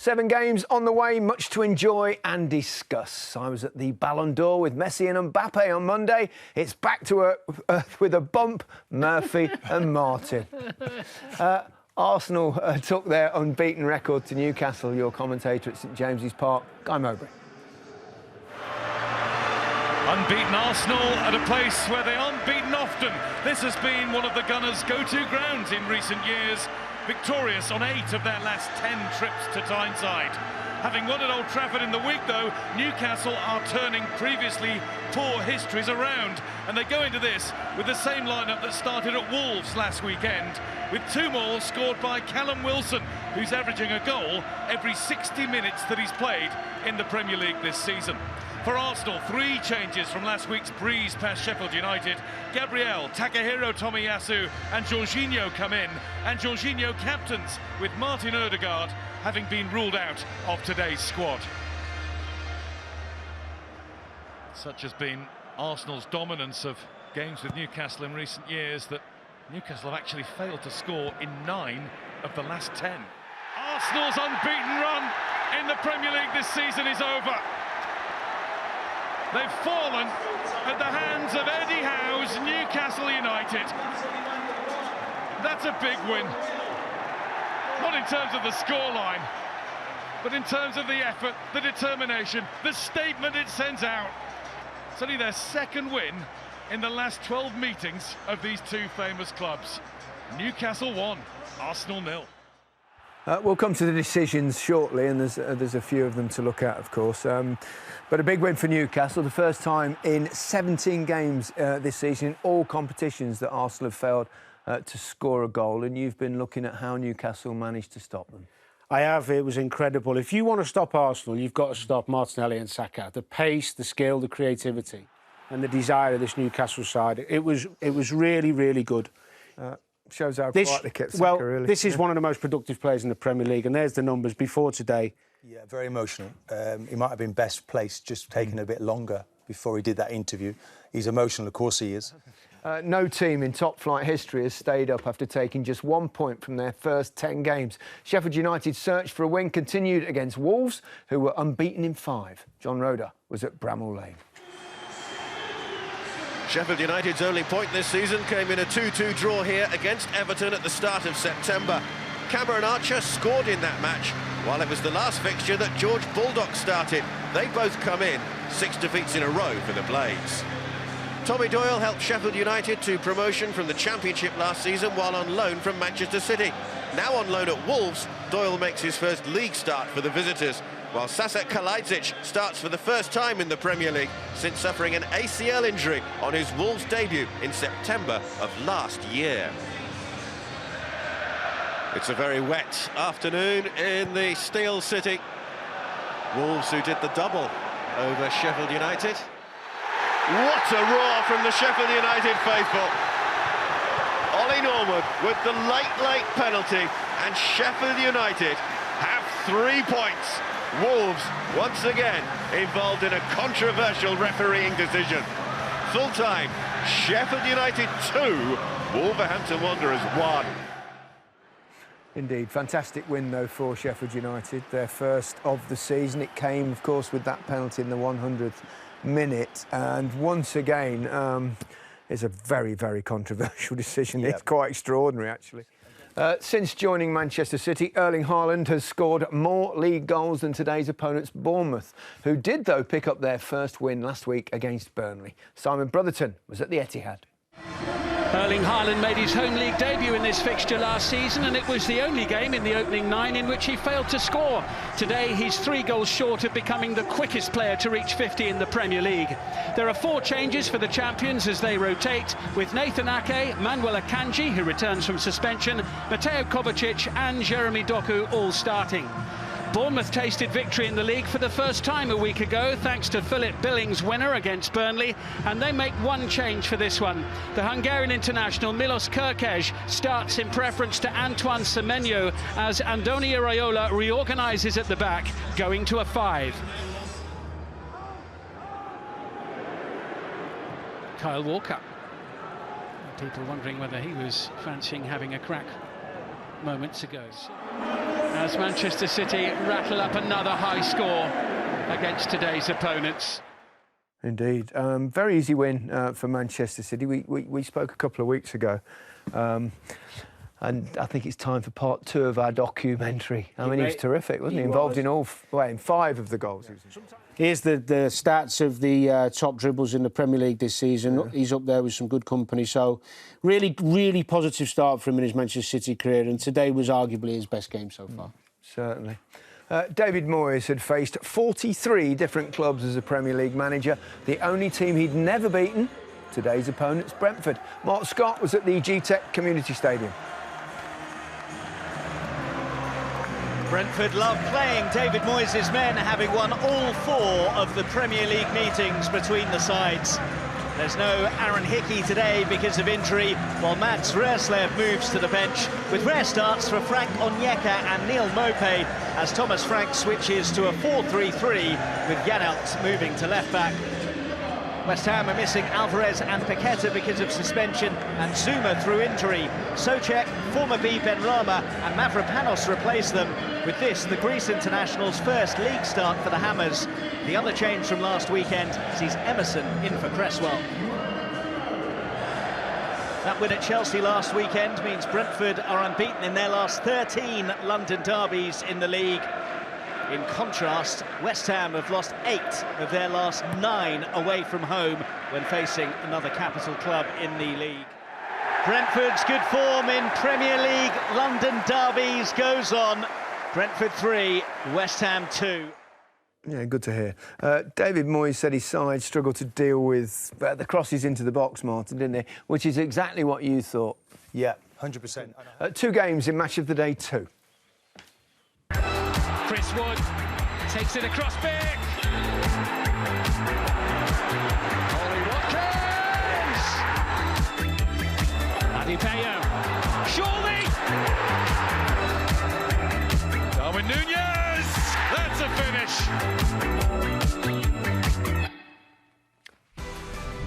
7 games on the way, much to enjoy and discuss. I was at the Ballon d'Or with Messi and Mbappe on Monday. It's back to earth with a bump, Murphy and Martin. Arsenal took their unbeaten record to Newcastle. Your commentator at St James's Park, Guy Mowbray. Unbeaten Arsenal at a place where they aren't beaten often. This has been one of the Gunners' go-to grounds in recent years. Victorious on 8 of their last 10 trips to Tyneside. Having won at Old Trafford in the week, though, Newcastle are turning previously poor histories around. And they go into this with the same lineup that started at Wolves last weekend, with 2 more scored by Callum Wilson, who's averaging a goal every 60 minutes that he's played in the Premier League this season. For Arsenal, 3 changes from last week's breeze past Sheffield United. Gabriel, Takahiro Tomiyasu and Jorginho come in, and Jorginho captains, with Martin Odegaard having been ruled out of today's squad. Such has been Arsenal's dominance of games with Newcastle in recent years that Newcastle have actually failed to score in 9 of the last 10. Arsenal's unbeaten run in the Premier League this season is over. They've fallen at the hands of Eddie Howe's Newcastle United. That's a big win. Not in terms of the scoreline, but in terms of the effort, the determination, the statement it sends out. It's only their 2nd win in the last 12 meetings of these 2 famous clubs. Newcastle 1, Arsenal 0. We'll come to the decisions shortly, and there's a few of them to look at, of course. But a big win for Newcastle, the first time in 17 games this season in all competitions that Arsenal have failed to score a goal. And you've been looking at how Newcastle managed to stop them. I have. It was incredible. If you want to stop Arsenal, you've got to stop Martinelli and Saka. The pace, the skill, the creativity, and the desire of this Newcastle side. It was really, really good. Shows how quiet they kept Saka, well, really. This is one of the most productive players in the Premier League, and there's the numbers before today. Yeah, very emotional. He might have been best placed, just taking a bit longer before he did that interview. He's emotional, of course he is. No team in top-flight history has stayed up after taking just 1 point from their first 10 games. Sheffield United's search for a win continued against Wolves, who were unbeaten in 5. John Roeder was at Bramall Lane. Sheffield United's only point this season came in a 2-2 draw here against Everton at the start of September. Cameron Archer scored in that match, while it was the last fixture that George Bulldog started. They both come in, 6 defeats in a row for the Blades. Tommy Doyle helped Sheffield United to promotion from the Championship last season while on loan from Manchester City. Now on loan at Wolves, Doyle makes his first league start for the visitors, while Sasek Kalajdzic starts for the first time in the Premier League since suffering an ACL injury on his Wolves debut in September of last year. It's a very wet afternoon in the Steel City. Wolves, who did the double over Sheffield United. What a roar from the Sheffield United faithful. Ollie Norwood with the late penalty, and Sheffield United have 3 points. Wolves, once again, involved in a controversial refereeing decision. Full time, Sheffield United 2, Wolverhampton Wanderers 1. Indeed, fantastic win, though, for Sheffield United, their first of the season. It came, of course, with that penalty in the 100th minute, and once again, it's a very, very controversial decision. Yeah. It's quite extraordinary, actually. Since joining Manchester City, Erling Haaland has scored more league goals than today's opponents, Bournemouth, who did, though, pick up their first win last week against Burnley. Simon Brotherton was at the Etihad. Erling Haaland made his home league debut in this fixture last season, and it was the only game in the opening 9 in which he failed to score. Today, he's 3 goals short of becoming the quickest player to reach 50 in the Premier League. There are 4 changes for the champions as they rotate, with Nathan Ake, Manuel Akanji, who returns from suspension, Mateo Kovacic and Jeremy Doku all starting. Bournemouth tasted victory in the league for the first time a week ago, thanks to Philip Billings' winner against Burnley, and they make 1 change for this one. The Hungarian international Milos Kerkez starts in preference to Antoine Semenyo as Andoni Iraola reorganises at the back, going to a 5. Kyle Walker. People wondering whether he was fancying having a crack moments ago. As Manchester City rattle up another high score against today's opponents. Indeed. Very easy win for Manchester City. We spoke a couple of weeks ago. And I think it's time for part 2 of our documentary. I mean, he was terrific, wasn't he? Involved in in 5 of the goals. Here's the stats of the top dribbles in the Premier League this season. Yeah. He's up there with some good company. So really, really positive start for him in his Manchester City career. And today was arguably his best game so far. Certainly. David Moyes had faced 43 different clubs as a Premier League manager. The only team he'd never beaten, today's opponents, Brentford. Mark Scott was at the G-Tech Community Stadium. Brentford love playing David Moyes' men, having won all 4 of the Premier League meetings between the sides. There's no Aaron Hickey today because of injury, while Mats Roerslev moves to the bench, with rare starts for Frank Onyeka and Neil Mowbray, as Thomas Frank switches to a 4-3-3, with Janelt moving to left-back. West Ham are missing Alvarez and Paqueta because of suspension, and Zuma through injury. Souček, former B Benrahma and Mavropanos replace them. With this, the Greece international's first league start for the Hammers. The other change from last weekend sees Emerson in for Cresswell. That win at Chelsea last weekend means Brentford are unbeaten in their last 13 London derbies in the league. In contrast, West Ham have lost 8 of their last 9 away from home when facing another capital club in the league. Brentford's good form in Premier League London derbies goes on. Brentford 3, West Ham 2. Yeah, good to hear. David Moyes said his side struggled to deal with the crosses into the box, Martin, didn't they? Which is exactly what you thought. Yeah, 100%. 2 games in Match of the Day 2. Chris Wood takes it across big. Ollie Watkins. Adebayo. Surely. Darwin Núñez. That's a finish.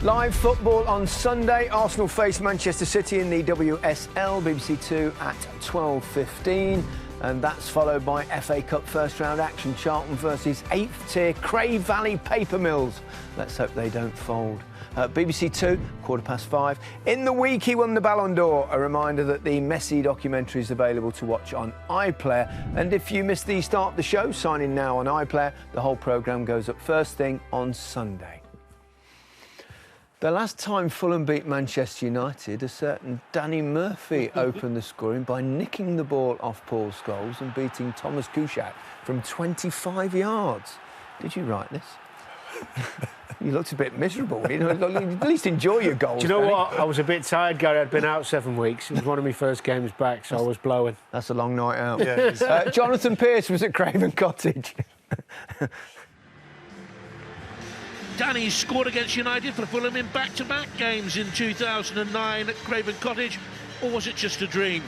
Live football on Sunday. Arsenal face Manchester City in the WSL, BBC 2 at 12:15. And that's followed by FA Cup first-round action. Charlton versus 8th-tier Cray Valley Paper Mills. Let's hope they don't fold. BBC 2, 5:15. In the week, he won the Ballon d'Or. A reminder that the Messi documentary is available to watch on iPlayer. And if you missed the start of the show, sign in now on iPlayer. The whole programme goes up first thing on Sunday. The last time Fulham beat Manchester United, a certain Danny Murphy opened the scoring by nicking the ball off Paul Scholes and beating Thomas Kuszczak from 25 yards. Did you write this? You looked a bit miserable. You know, at least enjoy your goals. Do you know what? I was a bit tired, Gary. I'd been out 7 weeks. It was one of my first games back, so I was blowing. That's a long night out. Yeah, Jonathan Pearce was at Craven Cottage. Danny scored against United for Fulham in back-to-back games in 2009 at Craven Cottage, or was it just a dream?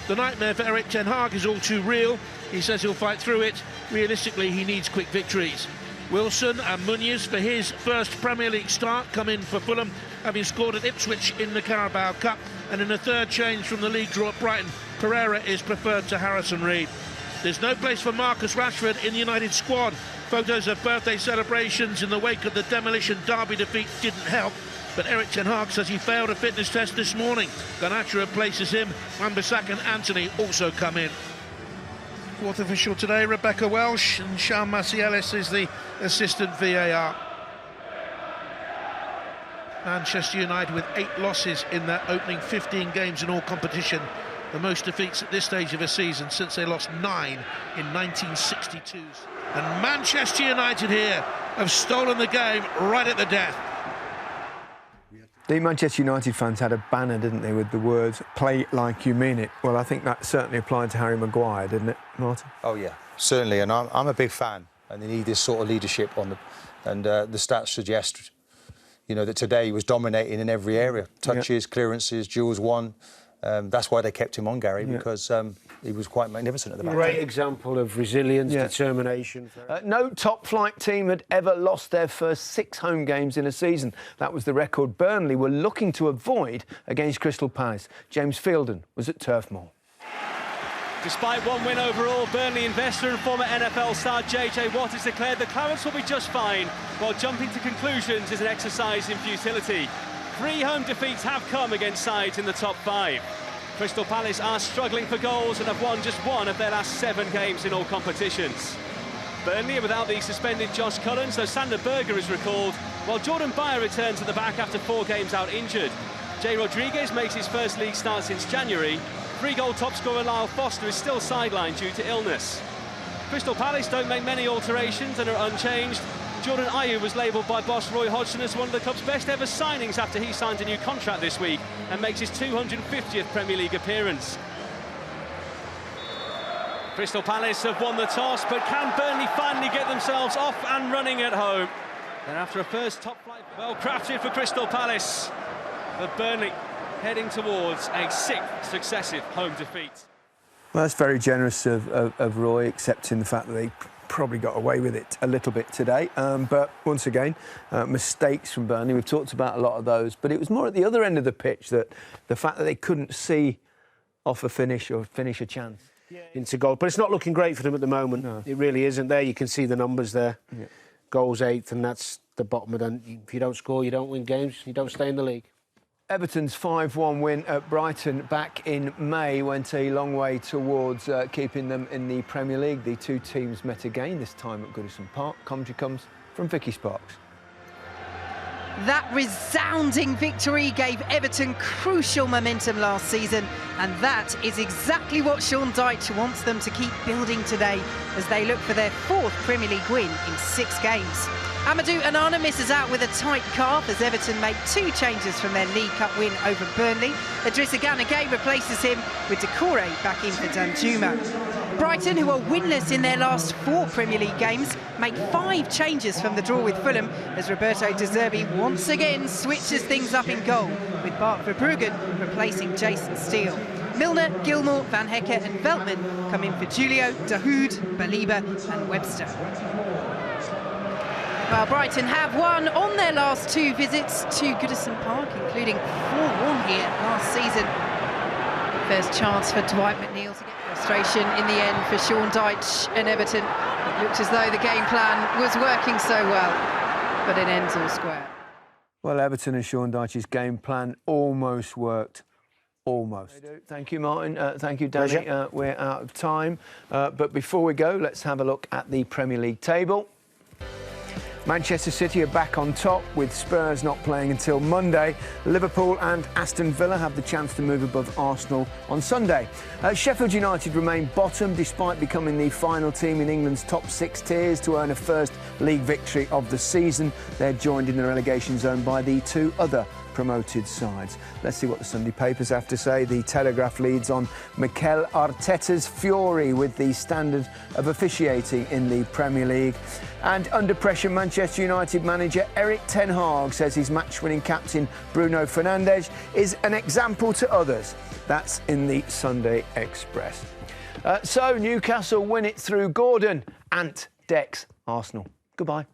The nightmare for Erik ten Hag is all too real. He says he'll fight through it. Realistically, he needs quick victories. Wilson and Munoz for his first Premier League start come in for Fulham, having scored at Ipswich in the Carabao Cup, and in a third change from the league draw at Brighton, Pereira is preferred to Harrison Reed. There's no place for Marcus Rashford in the United squad. Photos of birthday celebrations in the wake of the Demolition Derby defeat didn't help, but Erik ten Hag says he failed a fitness test this morning. Garnacho replaces him, Wan-Bissaka and Anthony also come in. Fourth official today, Rebecca Welsh, and Sean Macielis is the assistant VAR. Manchester United with 8 losses in their opening 15 games in all competition. The most defeats at this stage of a season since they lost 9 in 1962. And Manchester United here have stolen the game right at the death. The Manchester United fans had a banner, didn't they, with the words, "Play like you mean it." Well, I think that certainly applied to Harry Maguire, didn't it, Martin? Oh, yeah, certainly. And I'm a big fan. And they need this sort of leadership on them. And the stats suggest, you know, that today he was dominating in every area. Touches, clearances, duels won. That's why they kept him on, Gary, because he was quite magnificent at the back. Great example of resilience, determination. No top-flight team had ever lost their first 6 home games in a season. That was the record Burnley were looking to avoid against Crystal Palace. James Fielden was at Turf Moor. Despite one win overall, Burnley investor and former NFL star J.J. Watt has declared the Clarets will be just fine, while jumping to conclusions is an exercise in futility. 3 home defeats have come against sides in the top 5. Crystal Palace are struggling for goals and have won just 1 of their last 7 games in all competitions. Burnley are without the suspended Josh Cullen, so Sander Berger is recalled, while Jordan Beyer returns to the back after 4 games out injured. Jay Rodriguez makes his first league start since January. 3-goal top scorer Lyle Foster is still sidelined due to illness. Crystal Palace don't make many alterations and are unchanged. Jordan Ayew was labelled by boss Roy Hodgson as one of the club's best ever signings after he signed a new contract this week and makes his 250th Premier League appearance. Crystal Palace have won the toss, but can Burnley finally get themselves off and running at home? Then after a first top flight, well crafted for Crystal Palace, but Burnley heading towards a 6th successive home defeat. Well, that's very generous of Roy, accepting the fact that they probably got away with it a little bit today. But once again, mistakes from Burnley. We've talked about a lot of those, but it was more at the other end of the pitch that the fact that they couldn't see off a finish or finish a chance into goal. But it's not looking great for them at the moment. No. It really isn't. There you can see the numbers there. Yeah. Goals 8th, and that's the bottom of the... If you don't score, you don't win games, you don't stay in the league. Everton's 5-1 win at Brighton back in May went a long way towards keeping them in the Premier League. The 2 teams met again, this time at Goodison Park. Commentary comes from Vicki Sparks. That resounding victory gave Everton crucial momentum last season, and that is exactly what Sean Dyche wants them to keep building today as they look for their 4th Premier League win in 6 games. Amadou Onana misses out with a tight calf as Everton make 2 changes from their League Cup win over Burnley. Idrissa Gana Gueye replaces him with Decore back in for Danjuma. Brighton, who are winless in their last 4 Premier League games, make 5 changes from the draw with Fulham as Roberto De Zerbi once again switches things up in goal, with Bart Verbruggen replacing Jason Steele. Milner, Gilmour, Van Hecke and Veltman come in for Julio, Dahoud, Baliba and Webster. Well, Brighton have won on their last 2 visits to Goodison Park, including 4-1 here last season. First chance for Dwight McNeil to get frustration in the end for Sean Dyche and Everton. It looked as though the game plan was working so well, but it ends all square. Well, Everton and Sean Dyche's game plan almost worked. Almost. Thank you, Martin. Thank you, Danny. We're out of time. But before we go, let's have a look at the Premier League table. Manchester City are back on top, with Spurs not playing until Monday. Liverpool and Aston Villa have the chance to move above Arsenal on Sunday. Sheffield United remain bottom despite becoming the final team in England's top 6 tiers to earn a first league victory of the season. They're joined in the relegation zone by the 2 other promoted sides. Let's see what the Sunday papers have to say. The Telegraph leads on Mikel Arteta's fury with the standard of officiating in the Premier League. And under pressure, Manchester United manager Erik ten Hag says his match-winning captain Bruno Fernandes is an example to others. That's in the Sunday Express. So Newcastle win it through Gordon. Ant decks Arsenal. Goodbye.